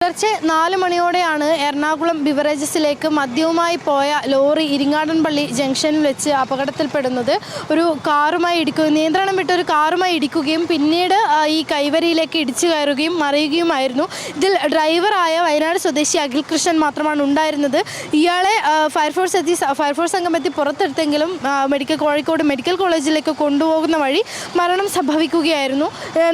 പുലർച്ചെ 4 മണിയോടെയാണ് എറണാകുളം ബിവറേജസിലേക്ക് മദ്യവുമായി പോയ ലോറി ഇരിങ്ങാടൻപള്ളി ജംഗ്ഷനിൽ വെച്ച് അപകടത്തിൽപ്പെടുന്നത്. ഒരു കാറുമായി നിയന്ത്രണം വിട്ട ഒരു കാറുമായി ഇടിക്കുകയും പിന്നീട് ഈ കൈവരിയിലേക്ക് ഇടിച്ചു കയറുകയും മറിയുകയുമായിരുന്നു. ഇതിൽ ഡ്രൈവറായ വയനാട് സ്വദേശി അഖിൽ കൃഷ്ണൻ മാത്രമാണ് ഉണ്ടായിരുന്നത്. ഇയാളെ ഫയർഫോഴ്സ് സംഘം എത്തി പുറത്തെടുത്തെങ്കിലും കോഴിക്കോട് മെഡിക്കൽ കോളേജിലേക്ക് കൊണ്ടുപോകുന്ന വഴി മരണം സംഭവിക്കുകയായിരുന്നു.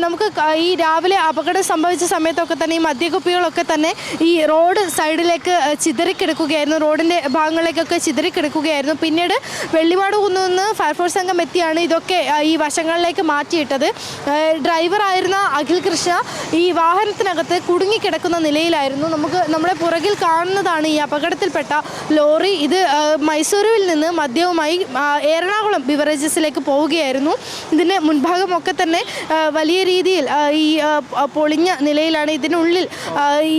നമുക്ക് ഈ രാവിലെ അപകടം സംഭവിച്ച സമയത്തൊക്കെ തന്നെ ഈ മദ്യക്കുപ്പികളൊക്കെ തന്നെ ഈ റോഡ് സൈഡിലേക്ക് ചിതറിക്കിടക്കുകയായിരുന്നു, റോഡിൻ്റെ ഭാഗങ്ങളിലേക്കൊക്കെ ചിതറിക്കിടക്കുകയായിരുന്നു. പിന്നീട് വെള്ളിമാട് കുന്നുനിന്ന് ഫയർഫോഴ്സ് സംഘം എത്തിയാണ് ഇതൊക്കെ ഈ വശങ്ങളിലേക്ക് മാറ്റിയിട്ടത്. ഡ്രൈവറായിരുന്ന അഖിൽ കൃഷ്ണ ഈ വാഹനത്തിനകത്ത് കുടുങ്ങിക്കിടക്കുന്ന നിലയിലായിരുന്നു. നമ്മുടെ പുറകിൽ കാണുന്നതാണ് ഈ അപകടത്തിൽപ്പെട്ട ലോറി. ഇത് മൈസൂരുവിൽ നിന്ന് മദ്യവുമായി എറണാകുളം ബിവറേജസിലേക്ക് പോവുകയായിരുന്നു. ഇതിൻ്റെ മുൻഭാഗമൊക്കെ തന്നെ വലിയ രീതിയിൽ ഈ പൊളിഞ്ഞ നിലയിലാണ്. ഇതിനുള്ളിൽ ഈ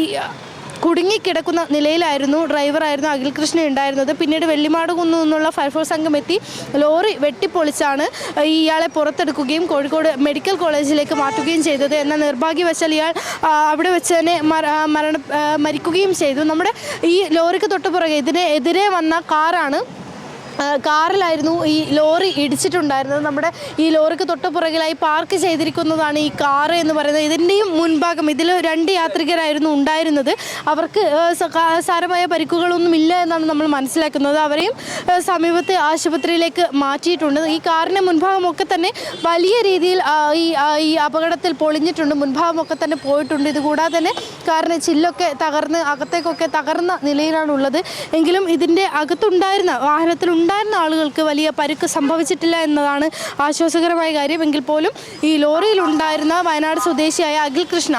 കുടുങ്ങിക്കിടക്കുന്ന നിലയിലായിരുന്നു ഡ്രൈവറായിരുന്നു അഖിൽ കൃഷ്ണ ഉണ്ടായിരുന്നത്. പിന്നീട് വെള്ളിമാട് കുന്നു നിന്നുള്ള ഫയർഫോഴ്സ് സംഘം എത്തി ലോറി വെട്ടിപ്പൊളിച്ചാണ് ഇയാളെ പുറത്തെടുക്കുകയും കോഴിക്കോട് മെഡിക്കൽ കോളേജിലേക്ക് മാറ്റുകയും ചെയ്തത്. എന്നാൽ നിർഭാഗ്യവശാൽ ഇയാൾ അവിടെ വെച്ച് തന്നെ മരിക്കുകയും ചെയ്തു. നമ്മുടെ ഈ ലോറിക്ക് തൊട്ടുപുറകെ ഇതിനെതിരെ വന്ന കാറിലായിരുന്നു ഈ ലോറി ഇടിച്ചിട്ടുണ്ടായിരുന്നത്. നമ്മുടെ ഈ ലോറിക്ക് തൊട്ടുപുറകിലായി പാർക്ക് ചെയ്തിരിക്കുന്നതാണ് ഈ കാറ് എന്ന് പറയുന്നത്. ഇതിൻ്റെയും മുൻഭാഗം ഇതിൽ 2 യാത്രികരായിരുന്നു ഉണ്ടായിരുന്നത്. അവർക്ക് സാരമായ പരിക്കുകളൊന്നും ഇല്ല എന്നാണ് നമ്മൾ മനസ്സിലാക്കുന്നത്. അവരെയും സമീപത്തെ ആശുപത്രിയിലേക്ക് മാറ്റിയിട്ടുണ്ട്. ഈ കാറിൻ്റെ മുൻഭാഗമൊക്കെ തന്നെ വലിയ രീതിയിൽ ഈ അപകടത്തിൽ പൊളിഞ്ഞിട്ടുണ്ട്, മുൻഭാഗമൊക്കെ തന്നെ പോയിട്ടുണ്ട്. ഇതുകൂടാതെ തന്നെ കാറിന് ചില്ലൊക്കെ തകർന്ന് അകത്തേക്കൊക്കെ തകർന്ന നിലയിലാണുള്ളത്. എങ്കിലും ഇതിൻ്റെ അകത്തുണ്ടായിരുന്ന വാഹനത്തിലുണ്ടായിരുന്ന ആളുകൾക്ക് വലിയ പരുക്ക് സംഭവിച്ചിട്ടില്ല എന്നതാണ് ആശ്വാസകരമായ കാര്യം. എങ്കിൽ പോലും ഈ ലോറിയിലുണ്ടായിരുന്ന വയനാട് സ്വദേശിയായ അഖിൽ കൃഷ്ണ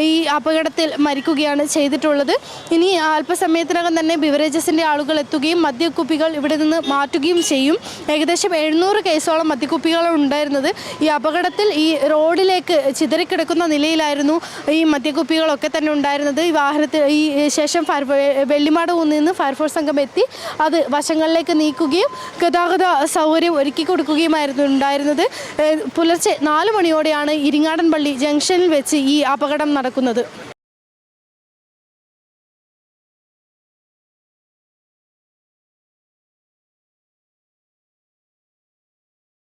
ഈ അപകടത്തിൽ മരിക്കുകയാണ് ചെയ്തിട്ടുള്ളത്. ഇനി അല്പസമയത്തിനകം തന്നെ ബിവറേജസിൻ്റെ ആളുകൾ എത്തുകയും മദ്യക്കുപ്പികൾ ഇവിടെ നിന്ന് മാറ്റുകയും ചെയ്യും. ഏകദേശം 700 കേസോളം മദ്യക്കുപ്പികളാണ് ഉണ്ടായിരുന്നത്. ഈ അപകടത്തിൽ ഈ റോഡിലേക്ക് ചിതറിക്കിടക്കുന്ന നിലയിലായിരുന്നു ഈ മദ്യക്കുപ്പികളൊക്കെ തന്നെ ഉണ്ടായിരുന്നത്. ഈ വാഹനത്തിൽ ശേഷം വെള്ളിമാട് കുന്നിൽ നിന്ന് ഫയർഫോഴ്സ് സംഘം എത്തി അത് വശങ്ങളിലേക്ക് നീക്കുകയും ഗതാഗത സൗകര്യം ഒരുക്കി കൊടുക്കുകയുമായിരുന്നു ഉണ്ടായിരുന്നത്. പുലർച്ചെ 4 മണിയോടെയാണ് ഇരിങ്ങാടൻപള്ളി ജംഗ്ഷനിൽ വെച്ച് ഈ അപകടം നടക്കുന്നത്.